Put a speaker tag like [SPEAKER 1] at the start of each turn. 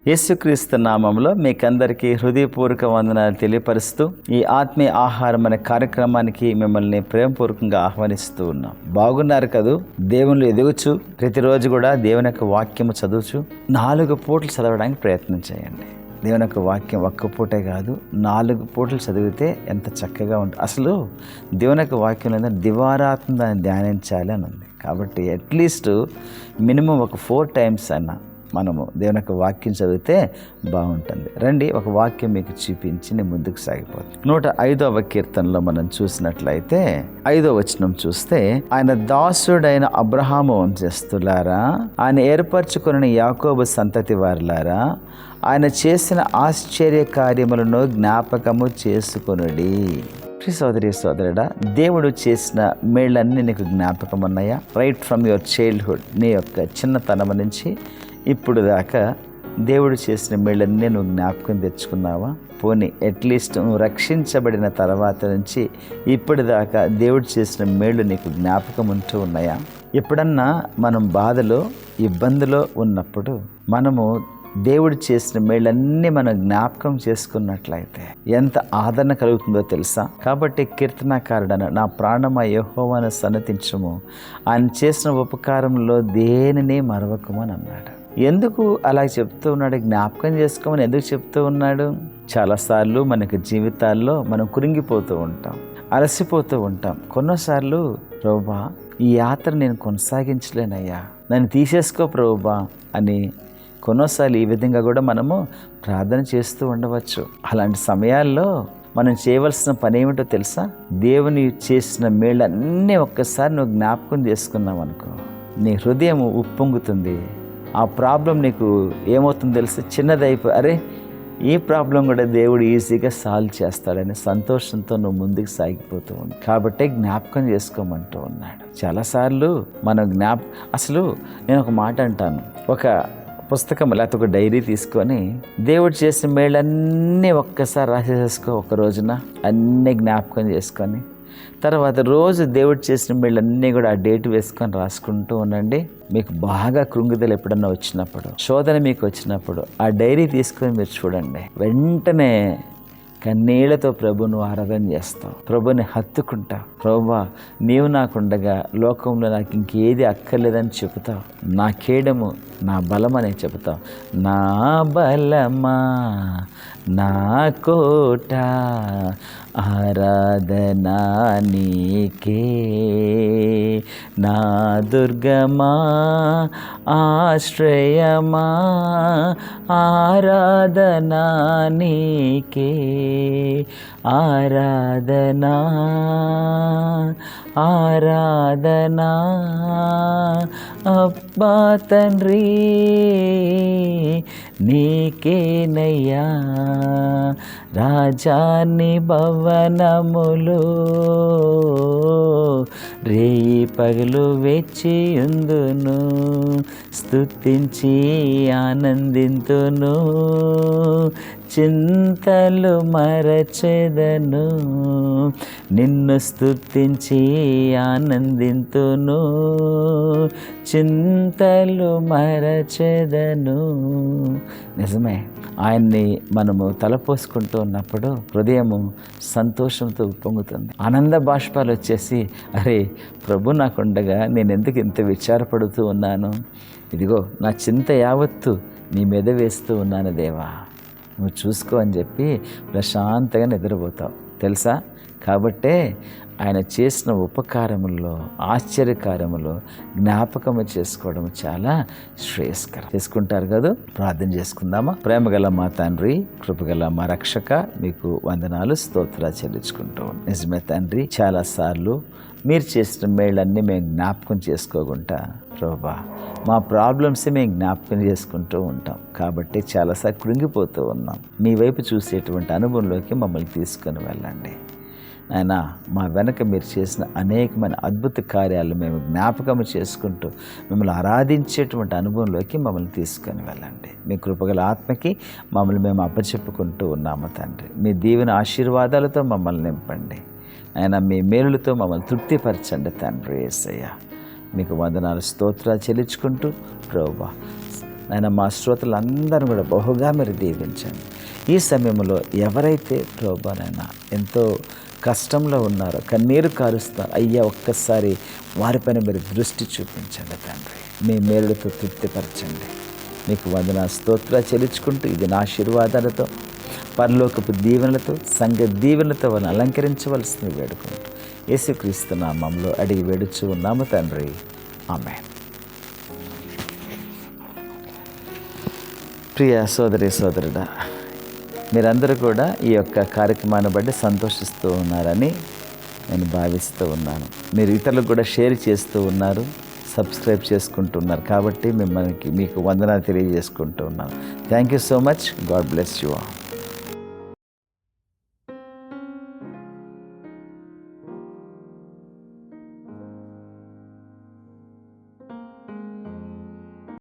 [SPEAKER 1] యేసుక్రీస్తు నామంలో మీకందరికీ హృదయపూర్వక వందనాలు తెలియపరుస్తూ ఈ ఆత్మీయ ఆహారం అనే కార్యక్రమానికి మిమ్మల్ని ప్రేమపూర్వకంగా ఆహ్వానిస్తూ ఉన్నాం. బాగున్నారు కదూ? దేవుళ్ళు ఎదుగుచు ప్రతిరోజు కూడా దేవుని యొక్క వాక్యము చదువుచు 4 పూటలు చదవడానికి ప్రయత్నం చేయండి. దేవుని యొక్క వాక్యం ఒక్క పూటే కాదు, 4 పూటలు చదివితే ఎంత చక్కగా ఉంటుంది. అసలు దేవుని యొక్క వాక్యంలో దివారాత్మ దాన్ని ధ్యానించాలి అని ఉంది. కాబట్టి అట్లీస్ట్ మినిమం ఒక 4 times అన్నా మనము దేవుని యొక్క వాక్యం చదివితే బాగుంటుంది. రండి, ఒక వాక్యం మీకు చూపించి నేను ముందుకు సాగిపోతాను. 105వ కీర్తనలో మనం చూసినట్లయితే 5వ వచనం చూస్తే, ఆయన దాసుడైన అబ్రహాము వంశస్థులారా, ఆయన ఏర్పరచుకున్న యాకోబు సంతతి వారులారా, ఆయన చేసిన ఆశ్చర్య కార్యములను జ్ఞాపకము చేసుకొనుడి. సోదరి సోదరుడా, దేవుడు చేసిన మేళ్ళన్నీ నీకు జ్ఞాపకం ఉన్నాయా? రైట్ ఫ్రమ్ యువర్ చైల్డ్హుడ్, నీ యొక్క చిన్నతనం నుంచి ఇప్పుడు దాకా దేవుడు చేసిన మేళ్ళన్నీ నువ్వు జ్ఞాపకం తెచ్చుకున్నావా? పోనీ అట్లీస్ట్ నువ్వు రక్షించబడిన తర్వాత నుంచి ఇప్పటిదాకా దేవుడు చేసిన మేళ్ళు నీకు జ్ఞాపకం ఉంటూ ఉన్నాయా? ఎప్పుడన్నా మనం బాధలో ఇబ్బందిలో ఉన్నప్పుడు మనము దేవుడు చేసిన మేళ్ళన్నీ మనం జ్ఞాపకం చేసుకున్నట్లయితే ఎంత ఆదరణ కలుగుతుందో తెలుసా? కాబట్టి కీర్తనాకారుడను, నా ప్రాణమా యెహోవాను సన్నతించుము, ఆయన చేసిన ఉపకారంలో దేనిని మరవకమని అన్నాడు. ఎందుకు అలా చెప్తూ ఉన్నాడు? జ్ఞాపకం చేసుకోమని ఎందుకు చెప్తూ ఉన్నాడు? చాలాసార్లు మనకి జీవితాల్లో మనం కురింగిపోతూ ఉంటాం, అలసిపోతూ ఉంటాం. కొన్నిసార్లు ప్రభువా, ఈ యాత్ర నేను కొనసాగించలేనయ్యా, నన్ను తీసేసుకో ప్రభువా అని కొన్నిసార్లు ఈ విధంగా కూడా మనము ప్రార్థన చేస్తూ ఉండవచ్చు. అలాంటి సమయాల్లో మనం చేయవలసిన పని ఏమిటో తెలుసా? దేవుని చేసిన మేళ్ళన్నీ ఒక్కసారి నువ్వు జ్ఞాపకం చేసుకున్నావు అనుకో, నీ హృదయం ఉప్పొంగుతుంది. ఆ ప్రాబ్లం నీకు ఏమవుతుందో తెలుసా? చిన్నదైపోయి, అరే ఈ ప్రాబ్లం కూడా దేవుడు ఈజీగా సాల్వ్ చేస్తాడని సంతోషంతో నువ్వు ముందుకు సాగిపోతూ ఉంది. కాబట్టి జ్ఞాపకం చేసుకోమంటూ ఉన్నాడు. చాలాసార్లు మనం అసలు నేను ఒక మాట అంటాను, ఒక పుస్తకం లేకపోతే ఒక డైరీ తీసుకొని దేవుడు చేసిన మేళ్ళన్నీ ఒక్కసారి రాసేసుకో. ఒక రోజున అన్నీ జ్ఞాపకం చేసుకొని తర్వాత రోజు దేవుడు చేసిన మేళ్ళన్నీ కూడా ఆ డేట్ వేసుకొని రాసుకుంటూ ఉండండి. మీకు బాగా కృంగుదల ఎప్పుడన్నా వచ్చినప్పుడు, శోధన మీకు వచ్చినప్పుడు ఆ డైరీ తీసుకొని మీరు చూడండి, వెంటనే కన్నీళ్లతో ప్రభును ఆరాధన చేస్తావు, ప్రభుని హత్తుకుంటావు. ప్రభువా, నీవు నాకుండగా లోకంలో నాకు ఇంకేది అక్కర్లేదని చెబుతావు. నా కేడము నా బలం అని చెబుతావు. నా బలమా, నా కోట, ఆరాధనా నీకే, నా దుర్గమా, ఆశ్రయమా, ఆరాధనా నీకే, ఆరాధనా, ఆరాధనా. అబ్బా తండ్రి నీకేనయ్యా, రాజాని భవనములు రేయి పగలు వెచ్చియుందును, స్తుతించి ఆనందింతును, చింతలు మరచెదను, నిన్ను స్తుతించి ఆనందింతును, చింతలు మరచెదను. నిజమే, ఆయన్ని మనము తలపోసుకుంటూ ఉన్నప్పుడు హృదయము సంతోషంతో ఉప్పొంగుతుంది. ఆనంద బాష్పాలు వచ్చేసి, అరే ప్రభు నాకుండగా నేను ఎందుకు ఇంత విచారపడుతూ ఉన్నాను? ఇదిగో నా చింత యావత్తు నీ మీద వేస్తూ ఉన్నాను దేవా, నువ్వు చూసుకో అని చెప్పి ప్రశాంతంగా నిద్రపోతావు తెలుసా? కాబట్టే ఆయన చేసిన ఉపకారముల్లో, ఆశ్చర్యకార్యములో జ్ఞాపకము చేసుకోవడం చాలా శ్రేయస్కరం. చేసుకుంటారు కదా? ప్రార్థన చేసుకుందామా? ప్రేమగల మా తండ్రి, కృపగల మా రక్షక, మీకు వందనాలు, స్తోత్రాలు చెల్లించుకుంటూ. నిజమే తండ్రి, చాలాసార్లు మీరు చేసిన మేళ్ళన్నీ మేము జ్ఞాపకం చేసుకోకుండా ప్రభువా, మా ప్రాబ్లమ్స్ మేము జ్ఞాపకం చేసుకుంటూ ఉంటాం. కాబట్టి చాలాసార్లు కృంగిపోతూ ఉన్నాం. మీ వైపు చూసేటువంటి అనుభవంలోకి మమ్మల్ని తీసుకొని వెళ్ళండి నాయనా. మా వెనక మీరు చేసిన అనేకమైన అద్భుత కార్యాలు మేము జ్ఞాపకం చేసుకుంటూ మిమ్మల్ని ఆరాధించేటువంటి అనుభవంలోకి మమ్మల్ని తీసుకొని వెళ్ళండి. మీ కృపగల ఆత్మకి మమ్మల్ని మేము అప్పచెప్పుకుంటూ ఉన్నాము తండ్రి. మీ దీవెన ఆశీర్వాదాలతో మమ్మల్ని నింపండి ఆయన. మీ మేలులతో మమ్మల్ని తృప్తిపరచండి తండ్రి యేసయ్య. మీకు వందనాలు, స్తోత్రాలు చెల్లించుకుంటూ ప్రభువా నాయన మా శ్రోతలందరూ కూడా బహుగా మీరు దీవించండి. ఈ సమయంలో ఎవరైతే ప్రభువానైనా ఎంతో కష్టంలో ఉన్నారో, కన్నీరు కారుస్తారు, అయ్యా ఒక్కసారి వారిపైన మీరు దృష్టి చూపించండి తండ్రి. మీ మేలులతో తృప్తిపరచండి. మీకు వందన స్తోత్ర చెల్లించుకుంటూ ఇది నా ఆశీర్వాదాలతో, పరలోకపు దీవెనలతో, సంఘ దీవెనలతో వారిని అలంకరించవలసింది వేడుకుంటూ యేసుక్రీస్తు నామములో అడిగి వేడుచు ఉన్నాము తండ్రి. ఆమేన్. ప్రియ సోదరి సోదరుడా, మీరందరూ కూడా ఈ యొక్క కార్యక్రమాన్ని బట్టి సంతోషిస్తూ ఉన్నారని నేను భావిస్తూ ఉన్నాను. మీరు ఇతరులకు కూడా షేర్ చేస్తూ ఉన్నారు, సబ్స్క్రైబ్ చేసుకుంటున్నారు. కాబట్టి మీకు వందనాలు తెలియజేసుకుంటూ ఉన్నాను. Thank you so much. God bless you all.